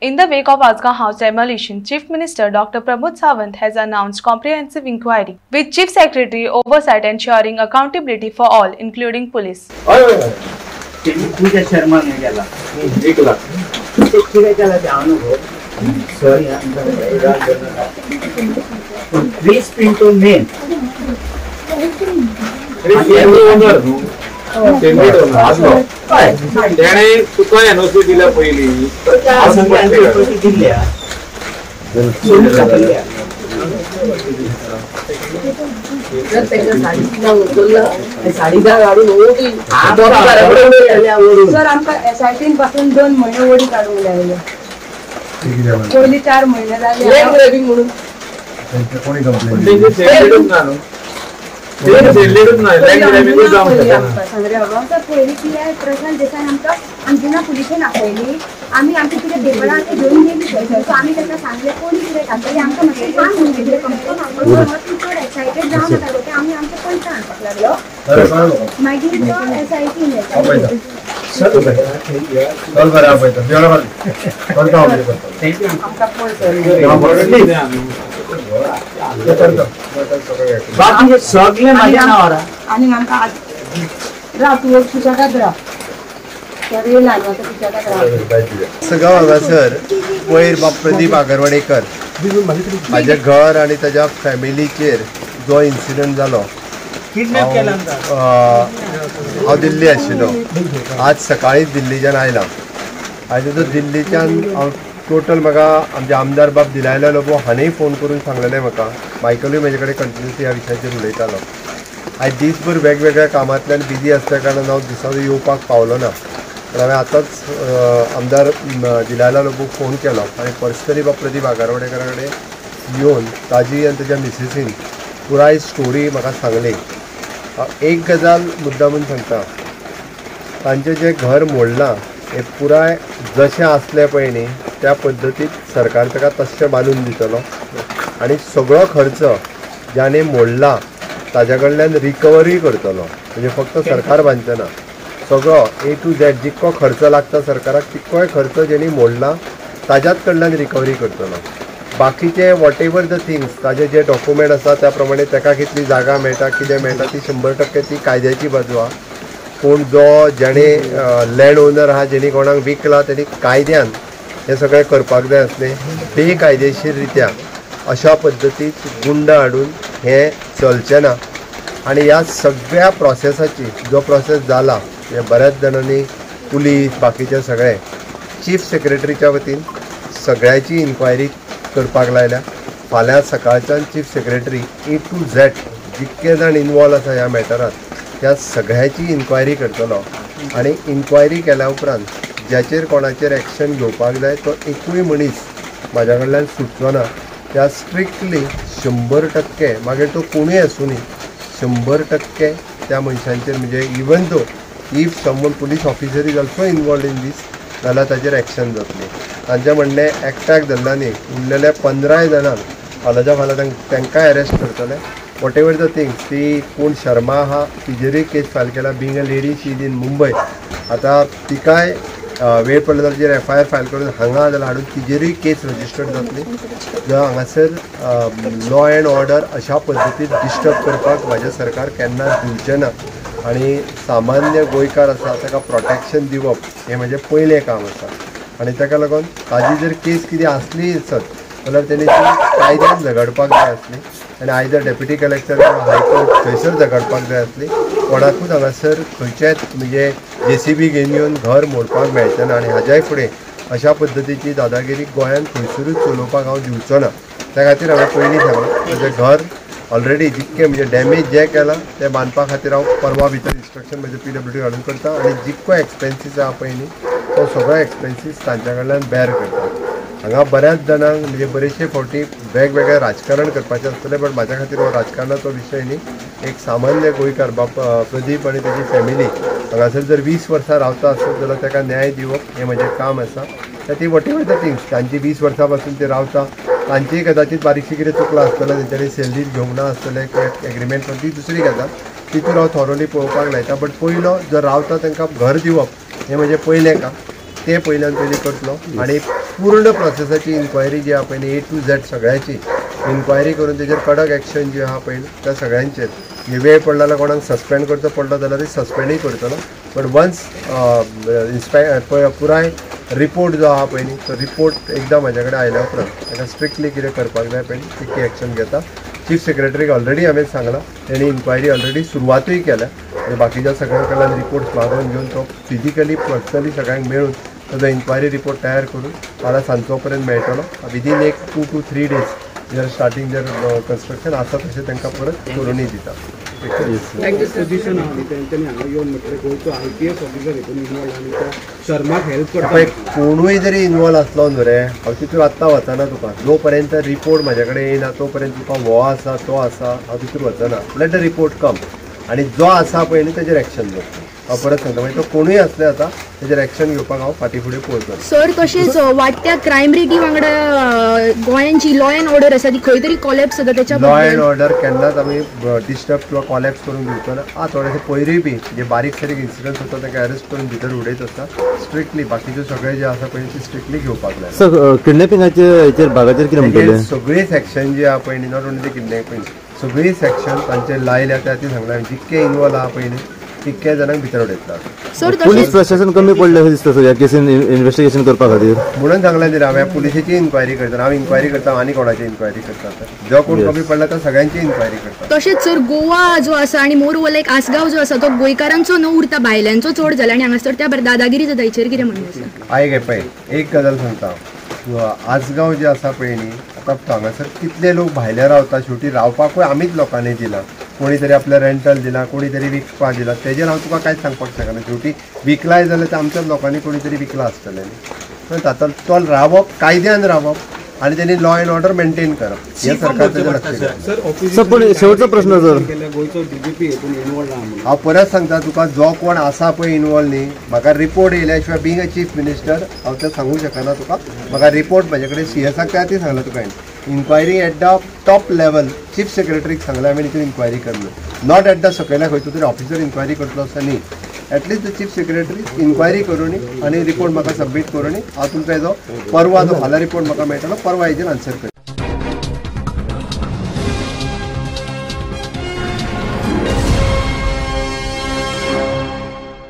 In the wake of Asga House demolition, Chief Minister Dr. Pramod Sawant has announced comprehensive inquiry with Chief Secretary oversight ensuring accountability for all, including police. पूजा शर्मा ने केला 1 लाख किती केला ते अनुभव sorry please Pinto main त्याने तुका NOC दिल्या पहिली दिल्या सर आमका SIT पासून 2 महिने ओडी काढून लागले पहिली 4 महिने झाले म्हणून कोणी कंप्लेंट प्रशांत देसाई आमकां अंजुना पुलिशेन आपयली आमी आमचे कितें पेपरां ते घेवन गेली सो आमी ताका सांगले कोणी कितें टाकलें आमकां मातशें सांग म्हणून घेतलें कंप्लेन तूं चड एक्सायटेड जावं नाका गो ते आमी आमचे पयशे हाडपाक लागलो मागीर तो SIT बाकी सगळे माझ्या नावावर आणि आमकां राव तूं सुशेगाद राव तर येयला न्हू आतां सुशेगाद राव सगळं हांगासर वयर प्रदीप आगरवाडेकर म्हाजें घर आनी ताज्या फॅमिलीचेर जो इन्सिडंट जालो हांव दिल्ली आशिल्लो आज सकाळींच दिल्लीच्यान आयलां आयज दिल्लीच्यान हांव टोटल म्हाका आमचे आमदार बाब दिलायला लोबो हाणेंय फोन करून सांगलेलें म्हाका मायकलूय म्हजे कडेन कंटिन्युअसली ह्या विशयाचेर उलयतालो आयज दिसभर वेगवेगळ्या कामांतल्यान बिजी आसल्या कारणान हांव दिसांनी येवपाक पावलो ना पण हांवें आतांच आमदार दिलायला लोबोक फोन केलो आनी पर्सनली बाब प्रदीप आगरवाडेकरा कडेन येवन ताजी आनी ताज्या मिसेसीन पुराय स्टोरी म्हाका सांगली एक गजाल मुद्दामून सांगता तांचें जें घर मोडलां हें पुराय जशें आसलें पळय न्ही त्या पद्दतीत सरकार ताका तशें बांदून दितलो आनी सगळो खर्च ज्याने मोडला ताज्या कडल्यान रिकवरी करतलो म्हणजे फक्त सरकार बांदचें ना सगळो A to Z जितको खर्च लागता सरकाराक तितकोय खर्च जेणी मोडला ताज्याच कडल्यान रिकवरी करतलो बाकीचे वॉट एवर द थिंग्स ताजे जे डॉक्युमेंट आसा त्या प्रमाणे ताका कितली जागा मेळटा कितें मेळटा ती 100% ती कायद्याची बाजू आहा पूण जो जेणे लँड ओनर आहा जेणी कोणाक विकला तेणी कायद्यान हे सगळें करपाक जाय आसलें बेकायदेशीर रित्या अशा पद्दतीत गुंड हाडून हें चलचें ना आनी ह्या सगळ्या प्रोसेसाची जो प्रोसेस जाला हे बऱ्याच जाणांनी पुलीस बाकीचे सगळे चीफ सेक्रेटरीच्या वतीन सगळ्याची इन्क्वायरी करपाक लायल्या फाल्यां सकाळच्यान chief secretary A to Z जितके जाण इनवॉल्व आसा ह्या मॅटरांत त्या सगळ्याची इन्क्वायरी करतलो आनी इन्क्वायरी केल्या उपरांत ज्याचेर कोणाचेर एक्शन घेवपाक जाय तो एकूय मनीस म्हाज्या कडल्यान सुटचो ना त्या स्ट्रिक्टली 100% मागीर तो कोणूय आसूं न्ही 100% त्या मनशांचेर म्हणजे even though if someone police officer is also involved in this जाल्यार ताचेर एक्शन जातली तांचें म्हणणें एकट्याक धरला न्ही उरलेल्या 15 जाणांक फाल्याच्या फाल्यां तांकांय अरेस्ट करतले वॉट एवर द थिंग्स ती कोण शर्मा आहा तिजेरूय केस फायल केला being a lady she is in Mumbai आतां तिकाय वेळ पडलो जाल्यार FIR फायल करून हांगा जाल्यार हाडून तिजेरूय केस रजिस्टर्ड जातली जो हांगासर लॉ अँड ऑर्डर अशा पद्दतीन डिस्टर्ब करपाक म्हाजें सरकार केन्ना दिवचें ना आनी सामान्य गोंयकार आसा ताका प्रोटेक्शन दिवप हें म्हजें पयलें काम आसा आनी ताका लागून ताजी जर केस कितें आसली आसत जाल्यार तेणी ती कायद्यान झगडपाक जाय आसली आनी आयदर डेप्युटी कलेक्टर किंवा हायकोर्ट थंयसर झगडपाक जाय आसली कोणाकूच हांगासर खंयचेच म्हणजे JCB घेवन येवन घर मोडपाक मेळचें ना आनी हाज्याय फुडें अशा पद्दतीची दादागिरी गोंयांत खंयसरूच चलोवपाक हांव दिवचो ना त्या खातीर हांवें पयलीं सांगलें म्हजें घर ऑलरेडी जितकें म्हणजे डॅमेज जें केलां तें बांदपा खातीर हांव परवा भितर इन्स्ट्रक्शन म्हजें PWD हाडून करता आनी जितको एक्सपेन्सीस आहा पळय न्ही तो सगळो एक्सपेन्सीस तांच्या कडल्यान बेर करता हांगा बऱ्याच जाणांक म्हणजे बरेचशे फावटी वेगवेगळें राजकारण करपाचें आसतलें बट म्हाज्या खातीर हो राजकारणाचो विशय न्ही एक सामान्य गोंयकार बाब प्रदीप आनी तेजी फॅमिली हांगासर जर 20 वर्सां रावता आसत जाल्यार ताका न्याय दिवप हें म्हजें काम आसा ती वॉट एवर द थिंग्स तांची 20 वर्सां पासून ती रावता तांचीय कदाचित बारीकशी कितें चुकलां आसतलें तेंच्यांनी सॅलरी घेवंक ना आसतलें किंवा एग्रीमेंट पण ती दुसरी गजाल तितूर हांव थॉरोली पळोवपाक लायता बट पयलो जर रावता तांकां घर दिवप हें म्हजें पयलें काम तें पयल्यान पयलीं करतलो आनी पूर्ण प्रोसेसाची इन्क्वायरी जी आहा पळय न्ही A to Z सगळ्याची इन्क्वायरी करून तेजेर कडक एक्शन जी आहा पळय त्या सगळ्यांचेर वेळ पडला जाल्यार कोणाक सस्पेंड करचो पडलो जाल्यार ती सस्पेंडूय करतलो बट वन्स पुराय रिपोर्ट जो आहा पळय न्ही तो रिपोर्ट एकदां म्हाजे कडेन आयल्या उपरांत ताका स्ट्रिक्टली कितें करपाक जाय पळय तितकी एक्शन घेता चीफ सेक्रेटरीक ऑलरेडी हांवें सांगलां तेणी इन्क्वायरी ऑलरेडी सुरवातूय केल्या आनी बाकीच्या सगळ्यां कडल्यान रिपोर्ट्स मागून घेवन तो फिजिकली पर्सनली सगळ्यांक मेळून ताजो इन्क्वायरी रिपोर्ट तयार करून फाल्यां सांजचो पर्यंत मेळटलो विदीन एक 2 to 3 days जर स्टार्टींग जर कन्स्ट्रक्शन आसा तशें तांकां परत करूनय दिता पोजिशन तेंच्यांनी हांगा येवन म्हटलें गोंयचो IPS ऑफिसर हितून इनवॉल्व आनी तो शर्माक हेल्प करता पळय कोणूय जरी इनवॉल्व आसलो न्हू रे हांव तितूर आत्तां वचना तुका जो पर्यंत रिपोर्ट म्हाजे कडेन येयना तो पर्यंत तुका हो आसा तो आसा हांव तितूर वचना लेट द रिपोर्ट कम आनी जो आसा पळय न्ही तेजेर एक्शन घेवप हांव परत सांगता मागीर तो कोणूय आसले आतां तेजेर एक्शन घेवपाक हांव फाटीं फुडें पळयता सर तशेंच वाडट्या क्रायम रेटी वांगडा गोंयांत जी लॉ एंड ऑर्डर आसा ती खंय तरी कॉलेप्स जाता त्याच्या लॉ एंड ऑर्डर केन्नाच आमी डिस्टर्ब किंवा कॉलेप्स करून दिवचो ना थोडेशे पयरूय बी जे बारीक सारीक इन्सिडंट्स जाता ताका अरेस्ट करून भितर उडयत आसता स्ट्रिक्टली बाकीचे सगळे जे आसा पळय ती स्ट्रिक्टली घेवपाक जाय सर किडनॅपिंगाचे हेचेर भागाचेर कितें म्हणटले सगळी सेक्शन जी आहा पळय न्ही नॉट ओन्ली किडनॅपिंग सगळी सेक्शन तांचे लायल्या त्या ती सांगला जितके इनवॉल्व आहा पळय न्ही तितके जाणांक भितर उडयतात सर पुलीस प्रशासन कमी पडले अशें दिसता सर ह्या केसीन इन्व्हेस्टिगेशन करपा खातीर म्हणून सांगलें न्ही हांवें पुलिसेची इन्क्वायरी करता हांव इन्क्वायरी करता आनी कोणाची इन्क्वायरी करता जो कोण कमी पडला तो सगळ्यांची इन्क्वायरी करता तशेंच सर गोवा जो आसा आनी मोर लायक आसगांव जो आसा तो गोंयकारांचो न उरता भायल्यांचो चड जाला आनी हांगासर त्या दादागिरी जाता हेचेर कितें म्हणटा सर आयक पळय एक गजाल सांगता आसगांव जे आसा पळय न्ही आतां हांगासर कितले लोक भायले रावता शेवटी रावपाकूय आमीच लोकांनी दिला कोणी तरी आपल्या रेंटल दिला कोणी तरी विकपाक दिला तेजेर हांव तुका कांयच सांगपाक शकना शेवटी विकलाय जाल्यार ते आमच्याच लोकांनी कोणी तरी विकला आसतलें न्ही तातूंत तो रावप कायद्यान रावप आनी तेणी लॉ एंड ऑर्डर मेंटेन करप हे सरकारचें लक्ष सर पण शेवटचो प्रश्न सर गोंयचो DGP हितून इनवॉल्व आहा म्हणून हांव परत सांगता तुका जो कोण आसा पळय इनवॉल्व न्ही म्हाका रिपोर्ट येयल्या शिवाय बींग अ चीफ मिनिस्टर हांव तें सांगूंक शकना तुका म्हाका रिपोर्ट म्हाजे कडेन CSाक त्या ती सांगला तुका inquiry at the top level chief सेक्रेटरीक सांगला हांवें तितून इन्क्वायरी करना नॉट एट द सकयल्या खंयचो तरी ऑफिसर इन्क्वायरी करतलो असो न्ही at least the chief secretary inquiry करूनी आनी रिपोर्ट म्हाका सबमीट करूनी हांव तुमकां हेजो परवा जो फाल्यां रिपोर्ट म्हाका मेळटलो परवा हेजेर आन्सर करता